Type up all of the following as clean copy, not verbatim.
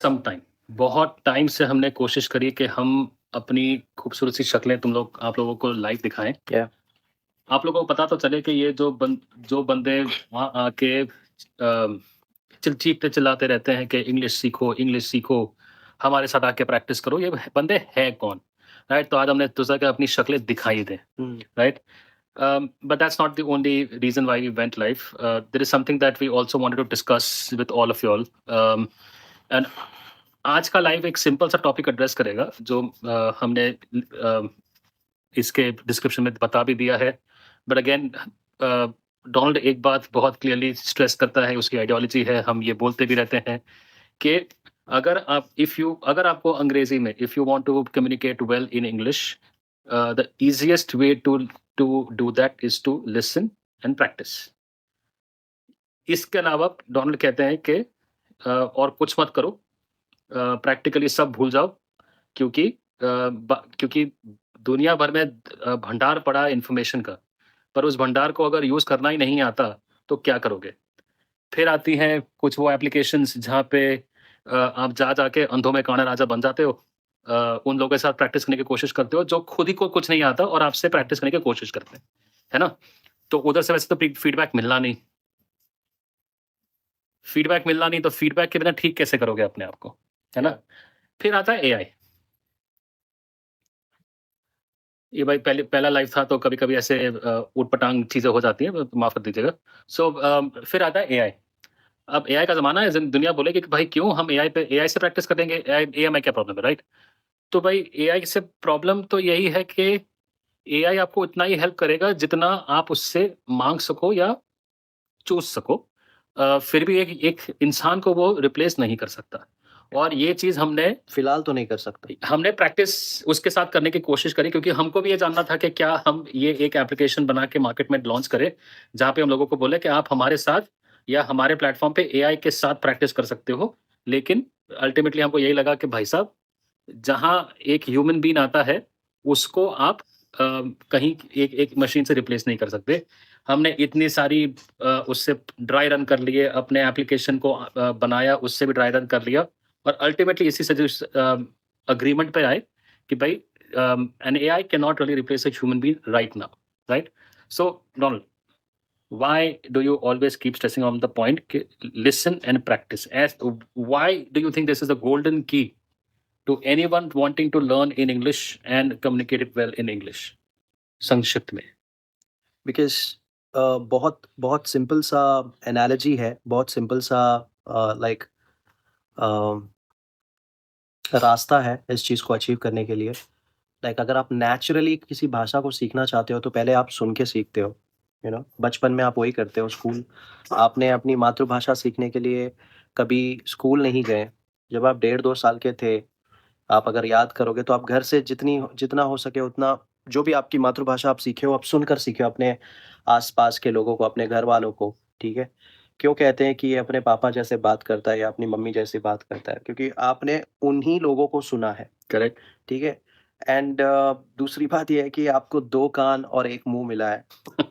Some time, बहुत time से हमने कोशिश करी कि हम अपनी खूबसूरत सी शक्लें आप लोगों को लाइव दिखाएँ। या आप लोगों को पता तो चले कि ये जो बंदे वहाँ आके चीखते चिल्लाते रहते हैं कि इंग्लिश सीखो, हमारे साथ आके प्रैक्टिस करो, ये बंदे हैं कौन? राइट? तो आज हमने सोचा कि अपनी शक्लें दिखाई दें, हुँ, right? But that's not the only reason why we went live. There is something that we also wanted to discuss with all of you all. And आज का लाइव एक सिंपल सा टॉपिक एड्रेस करेगा जो हमने इसके डिस्क्रिप्शन में बता भी दिया है। बट अगेन डोनाल्ड एक बात बहुत क्लियरली स्ट्रेस करता है, उसकी आइडियोलॉजी है, हम ये बोलते भी रहते हैं कि अगर आपको अंग्रेजी में if you want to communicate well in English, the easiest way to do that is to listen and practise. इसके अलावा डोनाल्ड कहते हैं कि और कुछ मत करो, प्रैक्टिकली सब भूल जाओ, क्योंकि दुनिया भर में भंडार पड़ा है इन्फॉर्मेशन का, पर उस भंडार को अगर यूज़ करना ही नहीं आता, तो क्या करोगे? फिर आती हैं कुछ वो एप्लीकेशंस जहाँ पे आप जाके अंधों में काना राजा बन जाते हो। उन लोगों के साथ प्रैक्टिस करने की कोशिश करते हो, जो खुद ही को कुछ नहीं आता और आपसे प्रैक्टिस करने की कोशिश करते हैं, है ना? तो उधर से वैसे तो फीडबैक मिलना नहीं, तो फीडबैक के बिना ठीक कैसे करोगे अपने आप को, है ना? फिर आता है एआई। ये भाई पहला लाइव था तो कभी-कभी ऐसे ऊट-पटांग चीज़ें हो जाती हैं, माफ़ कर दीजिएगा। सो फिर आता है एआई। अब एआई का ज़माना है, दुनिया बोलेगी कि भाई क्यों हम एआई से प्रैक्टिस कर लेंगे, एआई में क्या प्रॉब्लम है, राइट? तो भाई एआई से प्रॉब्लम तो यही है कि एआई आपको उतना ही हेल्प करेगा जितना आप उससे माँग सको या चूज़ सको। फिर भी एक एक इंसान को वो रिप्लेस नहीं कर सकता, और ये चीज़ फिलहाल तो नहीं कर सकता। हमने प्रैक्टिस उसके साथ करने की कोशिश करी, क्योंकि हमको भी ये जानना था कि क्या हम ये एक एप्लीकेशन बना के मार्केट में लॉन्च करें, जहाँ पे हम लोगों को बोले कि आप हमारे साथ या हमारे प्लेटफ़ॉर्म पे एआई के साथ प्रैक्टिस कर सकते हो। लेकिन अल्टीमेटली हमको यही लगा कि भाई साहब, जहाँ एक ह्यूमन बीइंग आता है, उसको आप कहीं एक एक मशीन से रिप्लेस नहीं कर सकते। हमने इतनी सारी उससे ड्राई रन कर लिए, अपने एप्लीकेशन को बनाया, उससे भी ड्राई रन कर लिया, और अल्टीमेटली इसी agreement पे आए कि भाई an AI cannot really replace a human being right now, right? So, Donald, why do you always keep stressing on the point कि listen and practice? Why do you think this is the golden key to anyone wanting to learn in English and communicate it well in English? संक्षिप्त में। Because बहुत बहुत simple सा analogy है, बहुत simple सा like अ, रास्ता है इस चीज़ को अचीव करने के लिए। लाइक अगर आप नेचुरली किसी भाषा को सीखना चाहते हो, तो पहले आप सुन के सीखते हो, यू नो? बचपन में आप वही करते हो, स्कूल आपने अपनी मातृभाषा सीखने के लिए कभी स्कूल नहीं गए। जब आप डेढ़ 2 साल के थे, आप अगर याद करोगे तो आप घर से जितना हो सके उतना जो भी आपकी मातृभाषा आप सीखे हो, आप सुनकर सीखे हो अपने आस-पास के लोगों को, अपने घरवालों को, ठीक है? क्यों कहते हैं कि ये अपने पापा जैसे बात करता है या अपनी मम्मी जैसी बात करता है? क्योंकि आपने उन्हीं लोगों को सुना है, करेक्ट। ठीक है? एंड दूसरी बात ये है कि आपको 2 कान और 1 मुँह मिला है,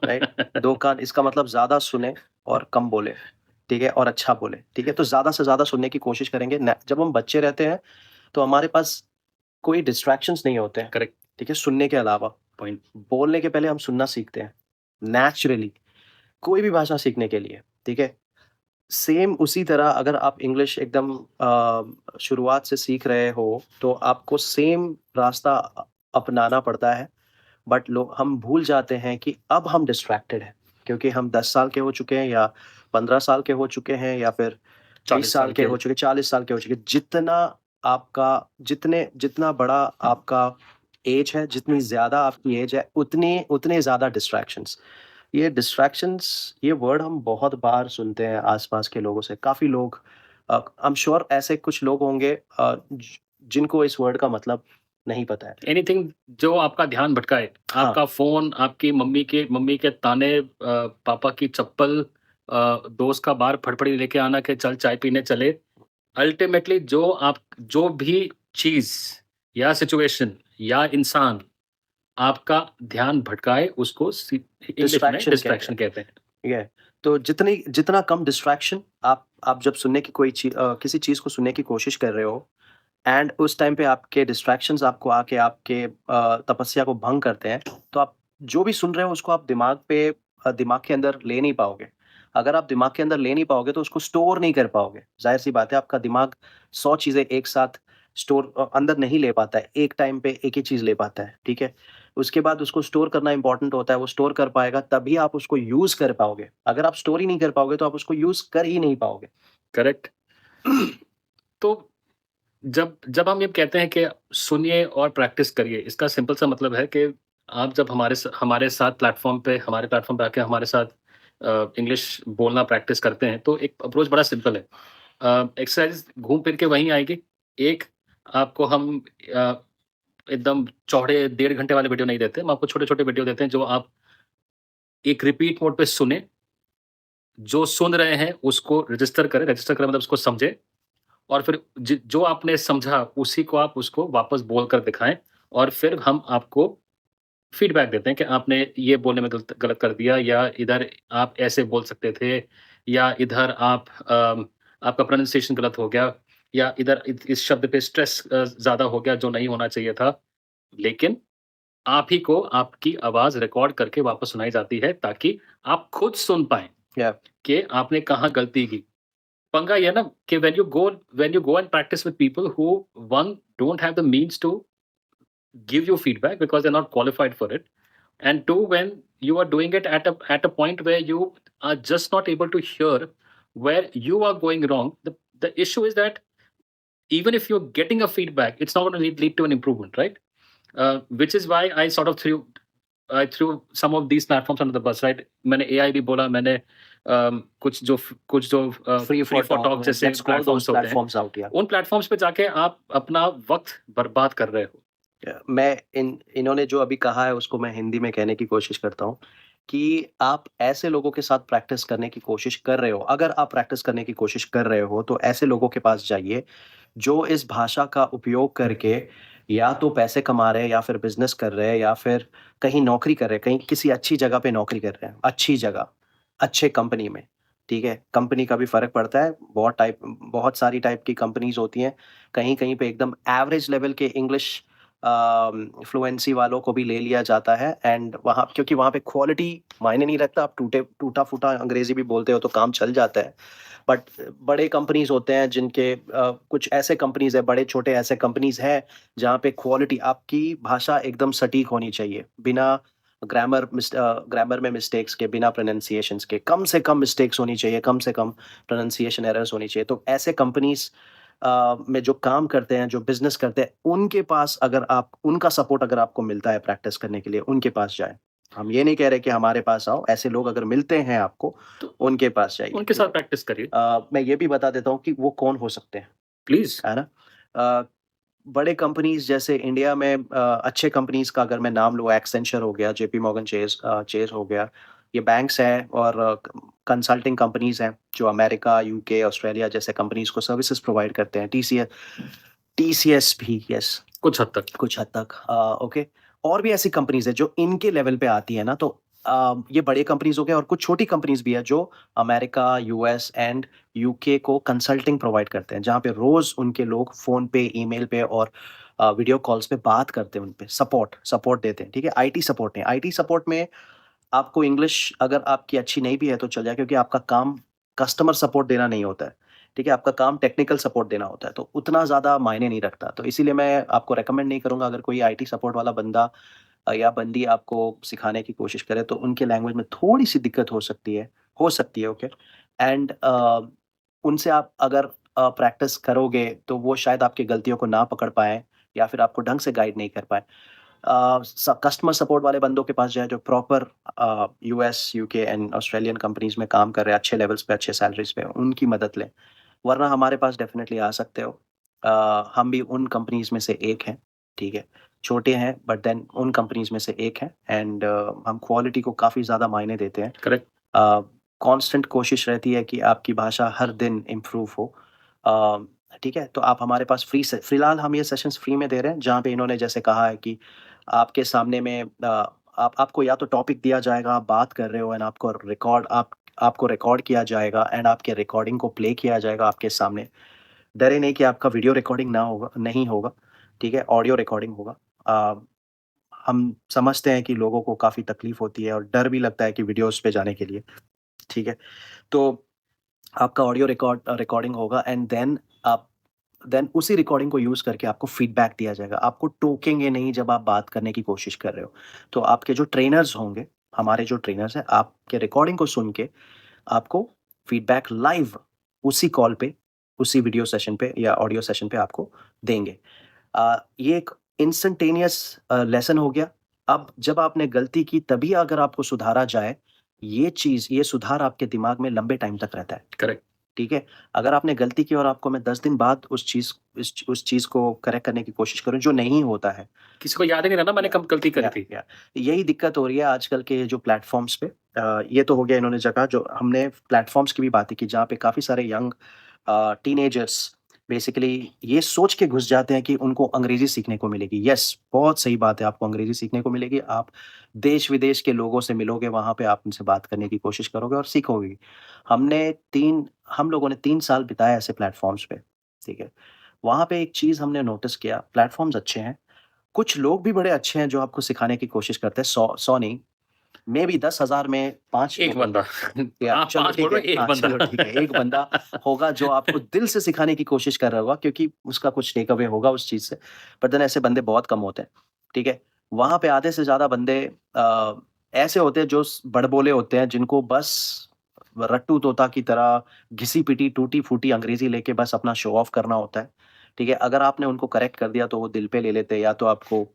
राइट? 2 कान इसका मतलब ज़्यादा सुने और कम बोले, ठीक है? और अच्छा बोले, ठीक है? तो ज़्यादा से ज़्यादा सुनने की कोशिश करेंगे। जब हम बच्चे रहते हैं, तो हमारे पास कोई डिस्ट्रैक्शंस नहीं होते हैं, करेक्ट। ठीक है? सुनने के अलावा। पॉइंट। बोलने के पहले हम सुनना सीखते हैं, नेचुरली, कोई भी भाषा सीखने के लिए, ठीक है? सेम उसी तरह अगर आप इंग्लिश एकदम शुरुआत से सीख रहे हो, तो आपको सेम रास्ता अपनाना पड़ता है। बट लोग हम भूल जाते हैं कि अब हम डिस्ट्रैक्टेड हैं, क्योंकि हम 10 साल के हो चुके हैं या 15 साल के हो चुके हैं या फिर 20 40 साल साल के के। हो चुके, 40 साल के हो चुके। जितना बड़ा आपका एज है, जितनी ज़्यादा आपकी एज है, उतने उतने ज़्यादा डिस्ट्रैक्शंस। ये वर्ड हम बहुत बार सुनते हैं आस-पास के लोगों से। काफ़ी लोग आई एम श्योर ऐसे कुछ लोग होंगे जिनको इस वर्ड का मतलब नहीं पता है। एनीथिंग जो आपका ध्यान भटकाए, हाँ, आपका फ़ोन, आपकी मम्मी के ताने, पापा की चप्पल, दोस्त का बाहर फटफड़ी लेके आना कि चल चाय पीने चले। अल्टीमेटली जो भी चीज़ या सिचुएशन या इंसान आपका ध्यान भटकाए, उसको इंग्लिश में डिस्ट्रैक्शन कहते डिस्ट्रैक्शन हैं। कहते हैं। ठीक है? तो जितना कम डिस्ट्रैक्शन आप आप जब सुनने की किसी चीज़ को सुनने की कोशिश कर रहे हो एंड उस टाइम पे आपके डिस्ट्रैक्शंस आपको आके आपके तपस्या को भंग करते हैं, तो आप जो भी सुन रहे हो उसको आप दिमाग के अंदर ले नहीं पाओगे। अगर आप दिमाग के अंदर ले नहीं पाओगे तो उसको स्टोर नहीं कर पाओगे। ज़ाहिर-सी बात है आपका दिमाग 100 चीज़ें एक साथ अंदर नहीं ले पाता है, एक टाइम पे एक ही चीज़ ले पाता है, ठीक है? उसके बाद उसको स्टोर करना इम्पोर्टेंट होता है, वो स्टोर कर पाएगा तभी आप उसको यूज़ कर पाओगे। अगर आप स्टोर ही नहीं कर पाओगे तो आप उसको यूज़ कर ही नहीं पाओगे। करेक्ट। तो जब जब हम ये कहते हैं कि सुनिए और प्रैक्टिस करिए, इसका सिंपल सा मतलब है कि आप जब हमारे प्लेटफ़ॉर्म पे आके हमारे साथ इंग्लिश बोलना प्रैक्टिस करते हैं, तो एक अप्रोच बड़ा सिंपल है। एक्सरसाइज़ घूम फिर के वहीं आएगी। एक, आपको हम अ, एकदम चौड़े 1.5 घंटे वाले वीडियो नहीं देते, हम आपको छोटे-छोटे वीडियो देते हैं जो आप एक रिपीट मोड पे सुनें, जो सुन रहे हैं उसको रजिस्टर करें मतलब उसको समझें और फिर जो आपने समझा उसी को आप उसको वापस बोल कर दिखाएँ और फिर हम आपको फीडबैक देते हैं कि आपने ये बोलने में गलत गलत कर दिया या इधर आप ऐसे बोल सकते थे या इधर आपका प्रोनंसिएशन गलत हो गया या इधर इस शब्द पे स्ट्रेस ज़्यादा हो गया जो नहीं होना चाहिए था। लेकिन आप ही को आपकी आवाज़ रिकॉर्ड करके वापस सुनाई जाती है ताकि आप खुद सुन पाएँ या कि आपने कहाँ गलती की। पंगा ये है ना कि when you go and practise with people who one don't have the means to give you feedback because they're not qualified for it, and two, when you are doing it at a point where you are just not able to hear where you are going wrong, the issue is that even if you're getting a feedback, it's not going to lead to an improvement, right? Which is why I threw some of these platforms under the bus, right? मैंने AI भी बोला, मैंने कुछ जो free free for talk जैसे let's call those platforms होते हैं, platforms out या उन प्लेटफॉर्म्स पे जाके आप अपना वक्त बर्बाद कर रहे हो। मैं इन्होंने जो अभी कहा है उसको मैं हिंदी में कहने की कोशिश करता हूँ कि आप ऐसे लोगों के साथ प्रैक्टिस करने की कोशिश कर रहे हो, अगर आप प्रैक्टिस करने की कोशिश कर रहे हो तो ऐसे लोगों के पास जाइए जो इस भाषा का उपयोग करके या तो पैसे कमा रहे हैं या फिर बिज़नेस कर रहे हैं या फिर कहीं नौकरी कर रहे हैं, कहीं किसी अच्छी जगह पे नौकरी कर रहे हैं, अच्छी जगह, अच्छे कंपनी में, ठीक है? कंपनी का भी फ़र्क पड़ता है, बहुत सारी टाइप की कंपनीज़ होती हैं, कहीं-कहीं पे एकदम एवरेज लेवल के इंग्लिश फ्लुएंसी वालों को भी ले लिया जाता है एंड वहाँ क्योंकि वहाँ पे क्वालिटी मायने नहीं रखता, आप टूटा-फूटा अंग्रेज़ी भी बोलते हो तो काम चल जाता है। बट बड़े कंपनीज़ होते हैं जिनके कुछ ऐसे कंपनीज़ हैं, बड़े-छोटे ऐसे कंपनीज़ हैं, जहाँ पे क्वालिटी आपकी भाषा एकदम सटीक होनी चाहिए, बिना ग्रामर में मिस्टेक्स के, बिना प्रोनंसिएशंस के, कम से कम मिस्टेक्स होनी चाहिए, कम से कम प्रोनंसिएशन एरर्स होनी चाहिए। तो ऐसे कंपनीज़ में जो काम करते हैं, जो बिज़नेस करते हैं, उनका सपोर्ट अगर आपको मिलता है प्रैक्टिस करने के लिए, उनके पास जाएँ। हम ये नहीं कह रहे कि हमारे पास आओ, ऐसे लोग अगर मिलते हैं आपको, तो उनके पास जाइए, उनके ठीक साथ है? प्रैक्टिस करिए, मैं ये भी बता देता हूँ कि वो कौन हो सकते हैं, प्लीज़। है ना? अ, बड़े कंपनीज़ जैसे इंडिया में अच्छे कंपनीज़ का अगर मैं नाम लूँ, एक्सेंचर हो गया, जेपी मॉर्गन चेज़ हो गया, ये बैंक्स हैं और कंसल्टिंग कंपनीज़ हैं, जो अमेरिका, यूके, ऑस्ट्रेलिया जैसे कंपनीज़ को सर्विसेज़ प्रोवाइड करते हैं। टीसीएस भी, यस, कुछ हद तक। कुछ हद तक ओके। और भी ऐसी कंपनीज़ हैं जो इनके लेवल पे आती है ना, तो ये बड़े कंपनीज़ हो गए और कुछ छोटी कंपनीज़ भी है जो अमेरिका, यूएस एंड यूके को कंसल्टिंग प्रोवाइड करते हैं, जहाँ पे रोज़ उनके लोग फ़ोन पे, ईमेल पे और वीडियो कॉल्स पे बात करते हैं उन पे, सपोर्ट देते हैं, ठीक है? आईटी सपोर्ट नहीं, आईटी सपोर्ट में आपको इंग्लिश अगर आपकी अच्छी नहीं भी है तो चल जाए क्योंकि आपका काम कस्टमर सपोर्ट देना नहीं होता है, ठीक है? आपका काम टेक्निकल सपोर्ट देना होता है, तो उतना ज़्यादा मायने नहीं रखता। तो इसीलिए मैं आपको रिकमेंड नहीं करूँगा अगर कोई आईटी सपोर्ट वाला बंदा या बंदी आपको सिखाने की कोशिश करे तो उनके लैंग्वेज में थोड़ी-सी दिक्कत हो सकती है ओके। एंड उनसे आप अगर प्रैक्टिस करोगे तो वो शायद आपकी गलतियों को ना पकड़ पाएँ या फिर आपको ढंग से गाइड नहीं कर पाएँ। कस्टमर सपोर्ट वाले बंदों के पास जाएँ जो proper US, UK and Australian companies में काम कर रहे हैं अच्छे लेवल्स पे, अच्छे सैलरीज़ पे, उनकी मदद लें। वरना हमारे पास डेफ़िनेटली आ सकते हो। हम भी उन कंपनीज़ में से एक हैं, ठीक है? छोटे हैं बट देन उन कंपनीज़ में से एक हैं एंड हम क्वालिटी को काफ़ी ज़्यादा मायने देते हैं। करेक्ट। अ, कांस्टेंट कोशिश रहती है कि आपकी भाषा हर दिन इम्प्रूव हो। अ, ठीक है? तो आप हमारे पास फ़िलहाल हम ये सेशंस फ्री में दे रहे हैं, जहाँ पे इन्होंने जैसे कहा है कि आपके सामने में आपको या तो टॉपिक दिया जाएगा, आप बात कर रहे हो एंड आपको आपको रिकॉर्ड किया जाएगा एंड आपके रिकॉर्डिंग को प्ले किया जाएगा आपके सामने। डरे नहीं कि आपका वीडियो रिकॉर्डिंग नहीं होगा, ठीक है? ऑडियो रिकॉर्डिंग होगा। हम समझते हैं कि लोगों को काफ़ी तकलीफ़ होती है और डर भी लगता है कि वीडियोज़ पे जाने के लिए, ठीक है? तो आपका ऑडियो रिकॉर्डिंग होगा एंड देन उसी रिकॉर्डिंग को यूज़ करके आपको फीडबैक दिया जाएगा। आपको टोकेंगे नहीं जब आप बात करने की कोशिश कर रहे हो। तो आपके जो ट्रेनर्स होंगे, हमारे जो ट्रेनर्स हैं, आपके रिकॉर्डिंग को सुन के आपको फीडबैक लाइव उसी कॉल पे, उसी वीडियो सेशन पे या ऑडियो सेशन पे आपको देंगे। ये एक इंस्टेंटेनियस लेसन हो गया। अब जब आपने गलती की तभी अगर आपको सुधारा जाए, ये सुधार आपके दिमाग में लंबे टाइम तक रहता है। करेक्ट। ठीक है? अगर आपने गलती की और आपको मैं 10 दिन बाद उस चीज़ को करेक्ट करने की कोशिश करूँ जो नहीं होता है। किसी को याद ही नहीं रहना मैंने कब गलती करी थी। यही दिक्कत हो रही है आजकल के जो प्लेटफ़ॉर्म्स पे। ये तो हो गया इन्होंने जगह जो हमने प्लेटफ़ॉर्म्स की भी बातें की जहाँ पे काफ़ी सारे यंग टीनेजर्स बेसिकली ये सोच के घुस जाते हैं कि उनको अंग्रेज़ी सीखने को मिलेगी। येस, बहुत सही बात है आपको अंग्रेज़ी सीखने को मिलेगी। आप देश-विदेश के लोगों से मिलोगे, वहाँ पे आप उनसे बात करने की कोशिश करोगे और सीखोगे भी। हम लोगों ने 3 साल बिताए ऐसे प्लेटफ़ॉर्म्स पे, ठीक है? वहाँ पे एक चीज़ हमने नोटिस किया, प्लेटफ़ॉर्म्स अच्छे हैं, कुछ लोग भी बड़े अच्छे हैं जो आपको सिखाने की कोशिश करते हैं, 100 नहीं, मेबी 10,000 में 5 एक बंदा। आप चलो 5 ठीक बोल है। रहे हो, एक हाँ, बंदा। चलो ठीक है, एक बंदा होगा जो आपको दिल से सिखाने की कोशिश कर रहा होगा क्योंकि उसका कुछ टेक अवे होगा उस चीज़ से। बट देन ऐसे बंदे बहुत कम होते हैं, ठीक है? वहाँ पे आधे से ज़्यादा बंदे ऐसे होते हैं जो बड़बोले होते हैं जिनको बस रट्टू तोता की तरह घिसी-पिटी, टूटी-फूटी अंग्रेज़ी लेके बस अपना शो ऑफ करना होता है, ठीक है? अगर आपने उनको करेक्ट कर दिया तो वो दिल पे ले लेते हैं या तो आपको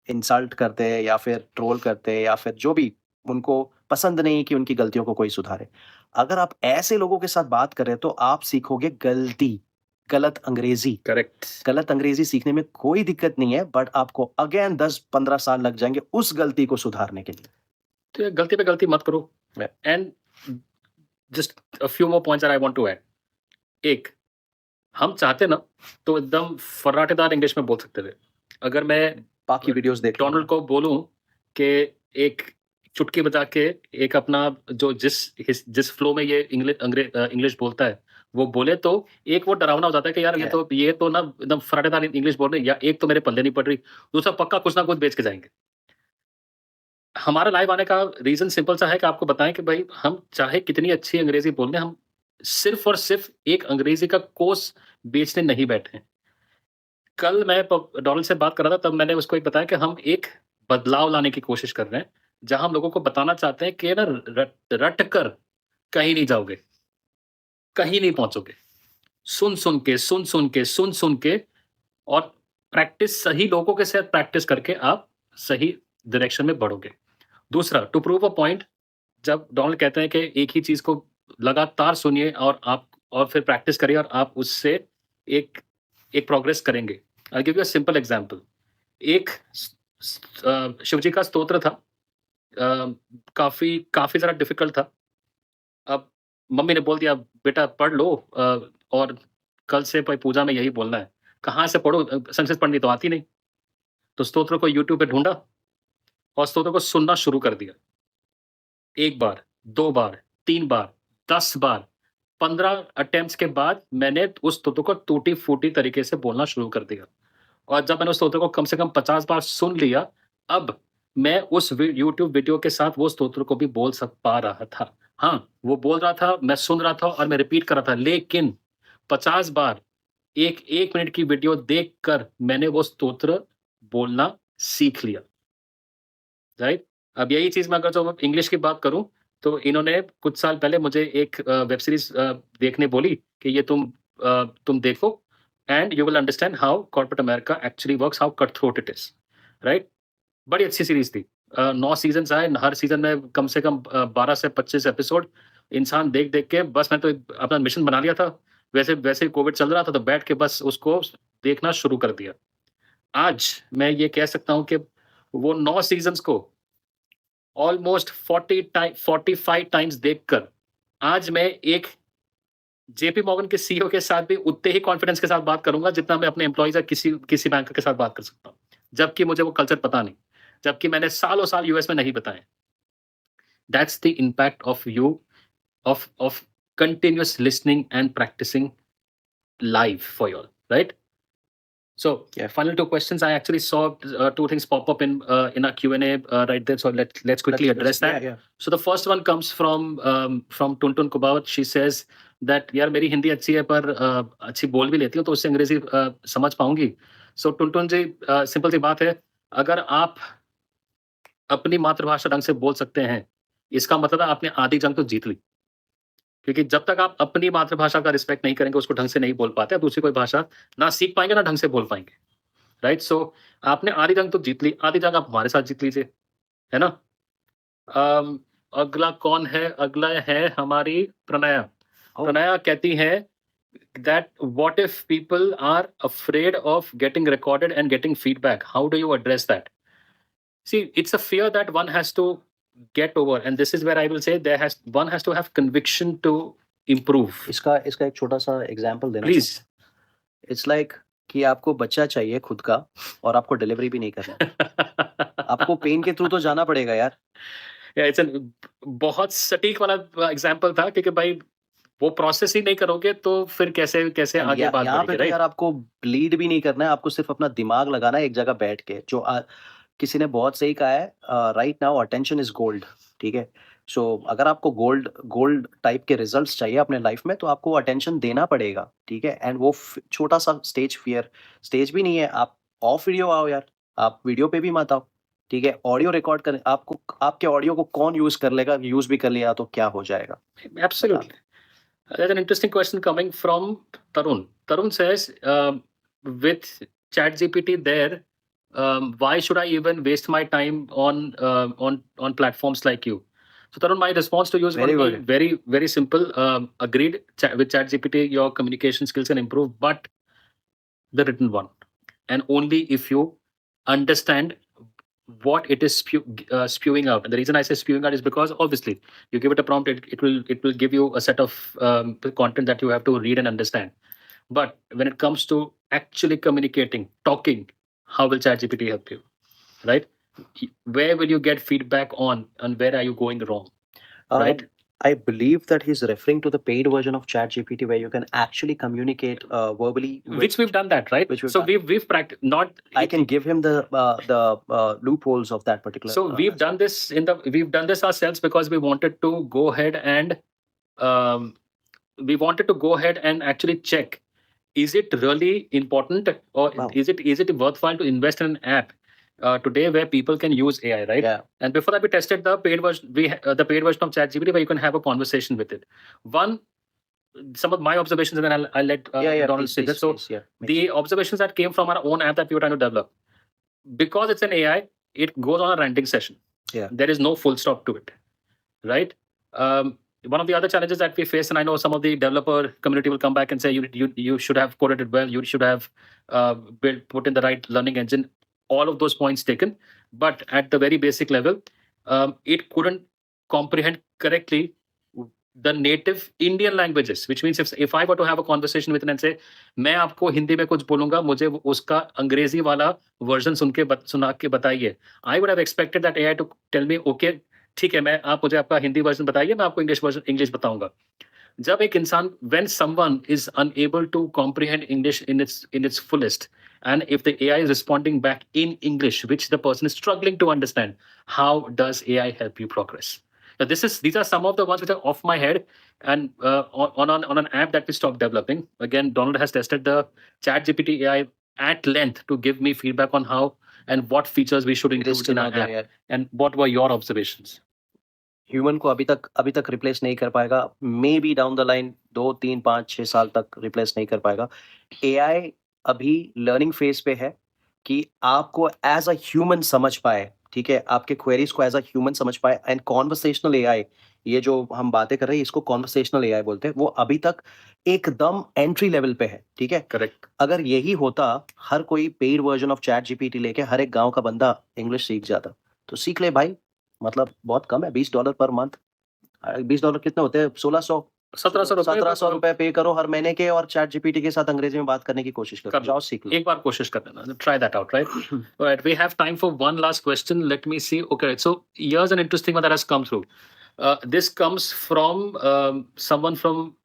इंसल्ट करते हैं या फिर ट्रोल करते हैं या फिर जो भी उनको पसंद नहीं कि उनकी गलतियों को कोई सुधारे। अगर आप ऐसे लोगों के साथ बात कर रहे हैं तो आप सीखोगे गलत अंग्रेज़ी। करेक्ट। गलत अंग्रेज़ी सीखने में कोई दिक्कत नहीं है बट आपको अगेन 10-15 साल लग जाएँगे उस गलती को सुधारने के लिए। तो ये गलती पे गलती मत करो। And just a few more points that I want to add. एक, हम चाहते ना तो एकदम फर्राटेदार इंग्लिश में बोल सकते थे। अगर मैं बाकी वीडियोज़ देख लेना। डोनाल्ड को बोलूं कि एक चुटकी बजा के एक अपना जो जिस फ्लो में ये इंग्लिश बोलता है वो बोले तो एक वो डरावना हो जाता है कि यार ये तो ना एकदम फराटेदार इंग्लिश बोल रहे हैं या एक तो मेरे पल्ले नहीं पड़ रही, दूसरा पक्का कुछ ना कुछ बेच के जाएंगे। हमारा लाइव आने का रीजन सिंपल सा है कि आपको बताएं कि भाई हम चाहे कितनी अच्छी अंग्रेजी बोल लें, हम सिर्फ और सिर्फ एक अंग्रेजी का कोर्स बेचने नहीं बैठे हैं। कल मैं डोनाल्ड से बात कर रहा था तब मैंने उसको एक बताया कि हम एक बदलाव लाने की कोशिश कर रहे हैं, जहाँ हम लोगों को बताना चाहते हैं कि ना रट कर कहीं नहीं जाओगे, कहीं नहीं पहुँचोगे। सुन-सुन के और सही लोगों के साथ प्रैक्टिस करके आप सही डायरेक्शन में बढ़ोगे। दूसरा, टू प्रूव अ पॉइंट, जब डोनाल्ड कहते हैं कि एक ही चीज़ को लगातार सुनिए और फिर प्रैक्टिस करिए और आप उससे एक एक प्रोग्रेस करेंगे। I give you a simple example. एक शिव जी का स्तोत्र था, काफ़ी काफ़ी ज़्यादा डिफ़िकल्ट था। अब मम्मी ने बोल दिया बेटा पढ़ लो, और कल से प पूजा में यही बोलना है। कहाँ से पढ़ूँ? संस्कृत पढ़नी तो आती नहीं। तो स्तोत्र को यूट्यूब पे ढूँढा और स्तोत्र को सुनना शुरू कर दिया। 1 बार, 2 बार, 3 बार, 10 बार, 15 अटेम्प्ट्स के बाद मैंने उस स्तोत्र को टूटी-फूटी तरीके से बोलना शुरू कर दिया। और जब मैंने उस स्तोत्र को कम से कम 50 बार सुन लिया, अब मैं उस यूट्यूब वीडियो के साथ वो स्तोत्र को भी बोल पा रहा था। हाँ, वो बोल रहा था, मैं सुन रहा था और मैं रिपीट कर रहा था, लेकिन 50 बार 1 मिनट की वीडियो देखकर मैंने वो स्तोत्र बोलना सीख लिया, राइट? अब यही चीज़ मैं अगर जो इंग्लिश की बात करूँ, तो इन्होंने कुछ साल पहले मुझे एक वेब सीरीज़ देखने बोली कि ये तुम देखो and you will understand how corporate America actually works, how cut throat it is, right? बड़ी अच्छी सीरीज़ थी। 9 सीज़न्स आए, हर सीज़न में कम से कम 12 से 25 एपिसोड। इंसान देख-देख के बस मैं तो अपना मिशन बना लिया था। वैसे वैसे ही कोविड चल रहा था, तो बैठ के बस उसको देखना शुरू कर दिया। आज मैं ये कह सकता हूँ कि वो 9 सीज़न्स को ऑलमोस्ट 45 टाइम्स देखकर आज मैं एक जेपी मॉर्गन के सीईओ के साथ भी उतने ही कॉन्फिडेंस के साथ बात करूँगा जितना मैं अपने एम्प्लॉइज़ या किसी बैंकर के साथ बात कर सकता हूँ। जबकि मुझे वो कल्चर पता नहीं, जबकि मैंने सालों-साल यूएस में नहीं बिताए। That's the impact of you of continuous listening and practicing live for you all, right? So Yeah. final two questions. I actually saw two things pop up in our Q&A right there. So let's quickly address that. Yeah. So the first one comes from Tuntun Kubaut. She says that यार मेरी हिंदी अच्छी है पर अच्छी बोल भी लेती हूँ तो उससे अंग्रेजी समझ पाऊंगी. So टुनटुन जी सिंपल सी बात है, अगर आप अपनी मातृभाषा ढंग से बोल सकते हैं, इसका मतलब है आपने आधी जंग तो जीत ली. क्योंकि जब तक आप अपनी मातृभाषा का रिस्पेक्ट नहीं करेंगे, उसको ढंग से नहीं बोल पाते, आप दूसरी कोई भाषा ना सीख पाएंगे ना ढंग से बोल पाएंगे. राइट? सो आपने आधी जंग तो जीत ली, आधी जंग आप हमारे साथ जीत लीजिए, है ना? अगला कौन है? अगला है हमारी प्रणया. प्रणया कहती है that what if people are afraid of getting recorded and getting feedback? How do you address that? See, it's a fear that one has to get over, and this is where I will say one has to have conviction to improve. इसका एक छोटा सा example देना Please. It's like कि आपको बच्चा चाहिए खुद का और आपको डिलीवरी भी नहीं करना. आपको पेन के थ्रू तो जाना पड़ेगा यार. Yeah, बहुत सटीक वाला एग्जांपल था क्योंकि भाई वो प्रोसेस ही नहीं करोगे तो फिर कैसे आगे बात यहाँ पे बढ़ेगी, तो राइट? यार आपको ब्लीड भी नहीं करना है, आपको सिर्फ अपना दिमाग लगाना है एक जगह बैठ के. जो किसी ने बहुत सही कहा है, right now attention is gold. ठीक है, सो अगर आपको गोल्ड टाइप के रिजल्ट्स चाहिए अपने लाइफ में तो आपको अटेंशन देना पड़ेगा. ठीक है, एंड वो छोटा सा स्टेज भी नहीं है. आप ऑफ वीडियो आओ यार, आप वीडियो पे भी मत आओ. ठीक है, ऑडियो रिकॉर्ड कर, आपको आपके ऑडियो को कौन यूज कर लेगा, यूज भी कर लिया तो क्या हो जाएगा. Absolutely. There's an interesting question coming from Tarun. Tarun says, with ChatGPT there, why should I even waste my time on platforms like you? So Tarun, my response to you is Very going to be very, very simple. Agreed. With ChatGPT, your communication skills can improve, but the written one, and only if you understand what it is spewing out. And the reason I say spewing out is because obviously you give it a prompt, it will give you a set of content that you have to read and understand. But when it comes to actually communicating, talking, how will ChatGPT help you? Right? Where will you get feedback on, and where are you going wrong? Right? I believe that he's referring to the paid version of ChatGPT where you can actually communicate verbally. Which we've done that, right? So we've practiced. Not I can give him the loopholes of that particular. So we've done this ourselves because we wanted to go ahead and actually check, is it really important, or is it worthwhile to invest in an app today where people can use AI, right? Yeah. And before that, we tested the paid version. The paid version of ChatGPT where you can have a conversation with it. Some of my observations, and then I'll let Donald say this. So the observations that came from our own app that we were trying to develop, because it's an AI, it goes on a ranting session. Yeah. There is no full stop to it, right? One of the other challenges that we face, and I know some of the developer community will come back and say you should have coded it well, you should have put in the right learning engine. All of those points taken, but at the very basic level, it couldn't comprehend correctly the native Indian languages, which means if I were to have a conversation with it and say, मैं आपको हिंदी में कुछ बोलूंगा, मुझे उसका अंग्रेजी वाला version सुना के बताइए, I would have expected that AI to tell me, okay, ठीक है, आप मुझे आपका हिंदी वर्जन बताइए, मैं आपको इंग्लिश बताऊंगा. जब एक इंसान, when someone is unable to comprehend English in its fullest, and if the AI is responding back in English, which the person is struggling to understand, how does AI help you progress? Now, these are some of the ones which are off my head, and on an app that we stopped developing. Again, Donald has tested the ChatGPT AI at length to give me feedback on how and what features we should include in our app. And what were your observations? Human को अभी तक replace नहीं कर पाएगा. May be down the line 2, 3, 5, 6 साल तक replace नहीं कर पाएगा. AI अभी लर्निंग फेज पे है कि आपको एज अ ह्यूमन समझ पाए. ठीक है, आपके क्वेरीज को एज अ ह्यूमन समझ पाए. एंड कॉन्वर्सेशनल AI, ये जो हम बातें कर रहे हैं इसको कॉन्वर्सेशनल AI बोलते हैं, वो अभी तक एकदम एंट्री लेवल पे है. ठीक है, करेक्ट. अगर यही होता, हर कोई पेड वर्जन ऑफ ChatGPT लेके हर एक गांव का बंदा इंग्लिश सीख जाता. तो सीख ले भाई, मतलब बहुत कम है, $20 पर मंथ. $20 कितने होते हैं? 1700 रुपए पे करो हर महीने के, और ChatGPT के साथ अंग्रेजी में बात करने की कोशिश करो. जाओ सीख लो. एक बार कोशिश कर लेना. Try that out, right? All right, we have time for one last question. Let me see. Okay, so here's an interesting one that has come through. This comes from someone from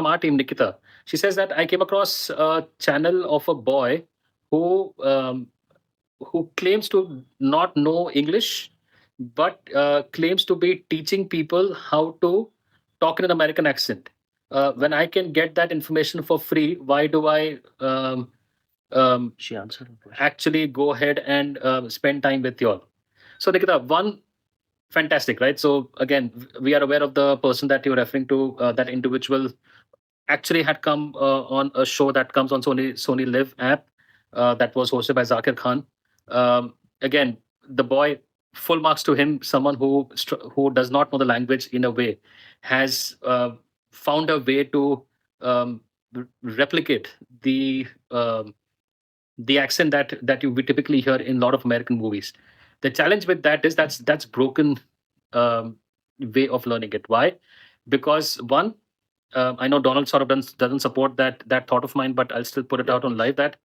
our team, Nikita. She says that I came across a channel of a boy who um, who claims to not know English, but claims to be teaching people how to talk in an American accent. When I can get that information for free, why do I She answered her question. actually go ahead and spend time with you all? So, Nikita, one fantastic, right? So again, we are aware of the person that you're referring to. That individual actually had come on a show that comes on Sony Live app that was hosted by Zakir Khan. Again, the boy, full marks to him. Someone who does not know the language in a way has found a way to replicate the accent that we typically hear in a lot of American movies. The challenge with that is that's broken way of learning it. Why? Because one, I know Donald sort of doesn't support that thought of mine, but I'll still put it out on live that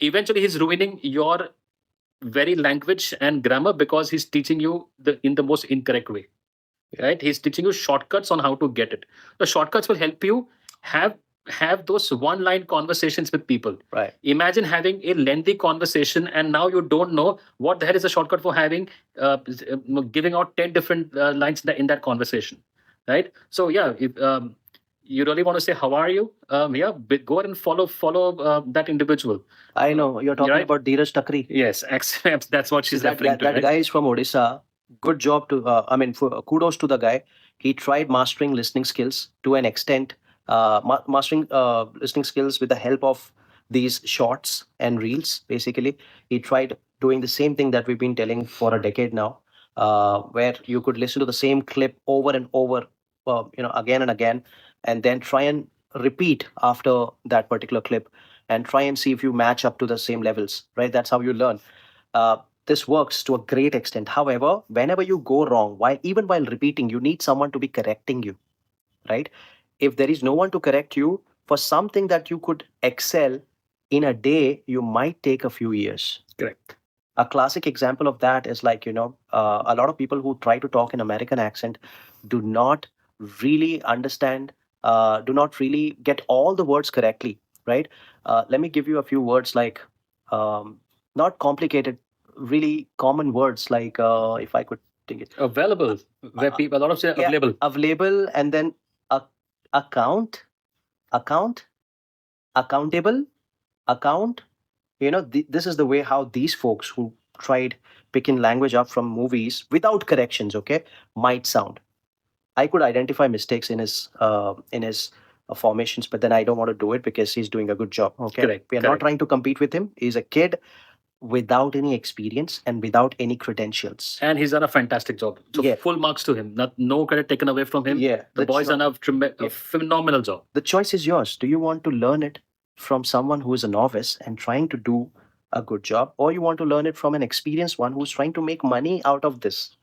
eventually he's ruining your very language and grammar because he's teaching you in the most incorrect way. Right? He's teaching you shortcuts on how to get it. The shortcuts will help you have those one line conversations with people. Right. Imagine having a lengthy conversation and now you don't know what the hell is the shortcut for having giving out 10 different lines in that conversation, right? So yeah, if you really want to say how are you, go ahead and follow that individual. I know you're talking Right? about Dheeraj Takri. Yes, that's what she's referring to. That Right? guy is from Odisha. Good job to kudos to the guy. He tried mastering listening skills to an extent, mastering listening skills with the help of these shorts and reels. Basically, he tried doing the same thing that we've been telling for a decade now, where you could listen to the same clip over and over, again and again, and then try and repeat after that particular clip, and try and see if you match up to the same levels. Right, that's how you learn. This works to a great extent. However, whenever you go wrong, even while repeating, you need someone to be correcting you, right? If there is no one to correct you for something that you could excel in a day, you might take a few years. Correct. A classic example of that is like, a lot of people who try to talk in American accent do not really understand, do not really get all the words correctly, right? Let me give you a few words like, not complicated, really common words like, if I could take it. Available, where people, a lot of say Yeah, available. Available, and then account, accountable, account. This is the way how these folks who tried picking language up from movies without corrections, okay, might sound. I could identify mistakes in his formations, but then I don't want to do it because he's doing a good job. Okay, Correct, we are not correct. trying to compete with him. He's a kid without any experience and without any credentials. And he's done a fantastic job. So Yeah. full marks to him. No credit taken away from him. Yeah, The boy's done a Yeah. phenomenal job. The choice is yours. Do you want to learn it from someone who is a novice and trying to do a good job, or you want to learn it from an experienced one who's trying to make money out of this?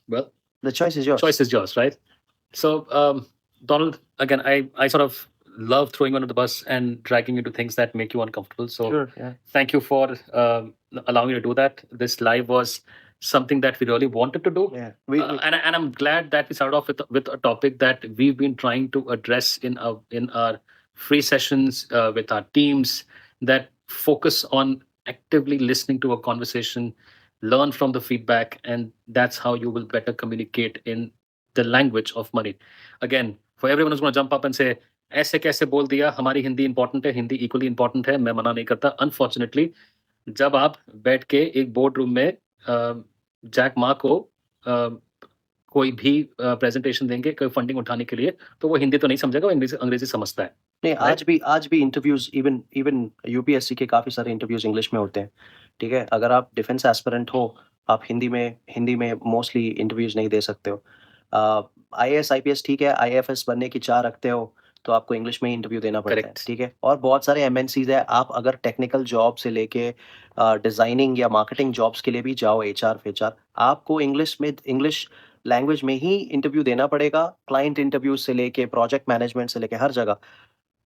Well, The choice is yours. choice is yours, right? So, Donald, again, I sort of love throwing you under the bus and dragging you to things that make you uncomfortable. So Sure, yeah. thank you for allowing me to do that. This live was something that we really wanted to do. Yeah. And I'm glad that we started off with a topic that we've been trying to address in our free sessions with our teams that focus on actively listening to a conversation, learn from the feedback, and that's how you will better communicate in the language of money. Again, for everyone who's going to jump up and say, ऐसे कैसे बोल दिया, हमारी Hindi important है, Hindi equally important है, मैं मना नहीं करता. अनफॉर्चुनेटली जब आप बैठ के एक बोर्ड रूम में जैक मा को कोई भी प्रेजेंटेशन देंगे कोई फंडिंग उठाने के लिए, तो वो हिंदी तो नहीं समझेगा, वो अंग्रेजी समझता है. नहीं, आज भी इंटरव्यूज इवन यूपीएससी के काफी सारे इंटरव्यूज इंग्लिश में होते हैं. ठीक है, अगर आप डिफेंस एस्पिरेंट हो, आप हिंदी में मोस्टली इंटरव्यूज नहीं दे सकते हो. आईएएस आईपीएस ठीक है, आईएफएस बनने की चाह रखते हो तो आपको इंग्लिश में इंटरव्यू देना पड़ता है. Correct. ठीक है, और बहुत सारे एमएनसीज है. आप अगर टेक्निकल जॉब से लेके डिजाइनिंग या मार्केटिंग जॉब्स के लिए भी जाओ, एचआर, आपको इंग्लिश लैंग्वेज में ही इंटरव्यू देना पड़ेगा. क्लाइंट इंटरव्यू से लेके प्रोजेक्ट मैनेजमेंट से लेके हर जगह.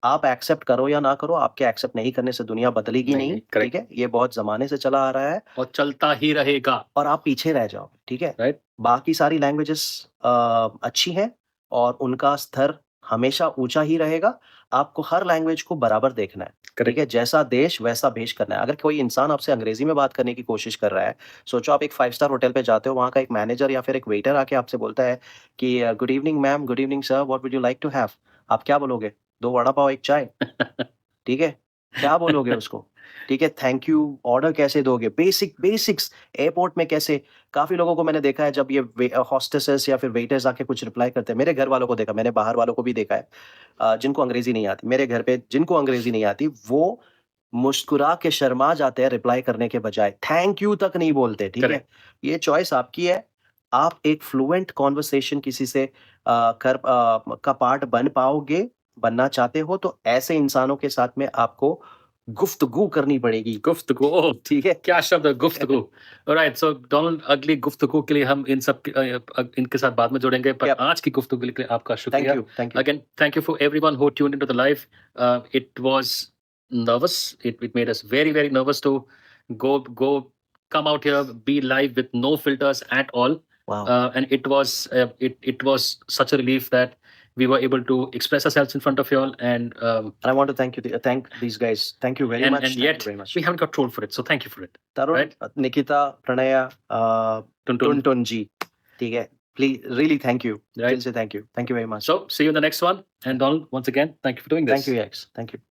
आप एक्सेप्ट करो या ना करो, आपके एक्सेप्ट नहीं करने से दुनिया बदलेगी नहीं, नहीं, correct. ठीक है? ये बहुत ज़माने से चला आ रहा है और चलता ही रहेगा, और आप पीछे रह जाओगे, ठीक है? राइट? बाकी सारी लैंग्वेजेस अच्छी हैं और उनका स्तर हमेशा ऊँचा ही रहेगा। आपको हर लैंग्वेज को बराबर देखना है, ठीक करेक्ट. है? जैसा देश वैसा भेष करना है। अगर कोई इंसान आपसे अंग्रेज़ी में बात करने की कोशिश कर रहा है, सोचो आप एक 5 स्टार होटल पे जाते हो, वहाँ का एक मैनेजर या फिर एक वेटर आके आपसे बोलता है कि good evening ma'am, good evening sir, what would you like to have? आप क्या बोलोगे? 2 वड़ा पाव, 1 चाय, ठीक है? क्या बोलोगे उसको? ठीक है, थैंक यू, ऑर्डर कैसे दोगे? बेसिक्स एयरपोर्ट में कैसे काफ़ी लोगों को मैंने देखा है जब ये हॉस्टेसेस या फिर वेटर्स आके कुछ रिप्लाई करते हैं, मेरे घर वालों को देखा, मैंने बाहर वालों को भी देखा है जिनको अंग्रेज़ी नहीं आती। मेरे घर पे जिनको अंग्रेज़ी नहीं आती, वो मुस्कुरा के शर्मा जाते हैं रिप्लाई करने के बजाय, थैंक यू तक नहीं बोलते, ठीक है? करेक्ट. ये चॉइस आपकी है। आप एक फ्लुएंट कन्वर्सेशन किसी से का पार्ट बनना चाहते हो तो ऐसे इंसानों के साथ में आपको गुफ्तगू करनी पड़ेगी, गुफ्तगू, ओह! ठीक है? क्या शब्द है गुफ्तगू. ऑलराइट, सो डोनाल्ड, अगली गुफ्तगू के लिए हम इनके साथ बाद में जुड़ेंगे, पर Yep. आज की गुफ्तगू के लिए आपका Thank शुक्रिया. you, thank you. Again, thank you for everyone who tuned into the live. It was nervous. It made us very, very nervous to go come out here, be live with no filters at all. Wow. And it was such a relief that we were able to express ourselves in front of you all. And And I want to thank these guys. Thank you very much. and Thank yet you very much. we haven't got trolled for it. So thank you for it. Tarun, Right? Nikita, Pranaya, Tuntun. Tuntun ji, ठीक है? Please, really thank you. Right. Still say thank you. Thank you very much. So see you in the next one. And Donald, once again, thank you for doing this. Thank you, Yax. Thank you.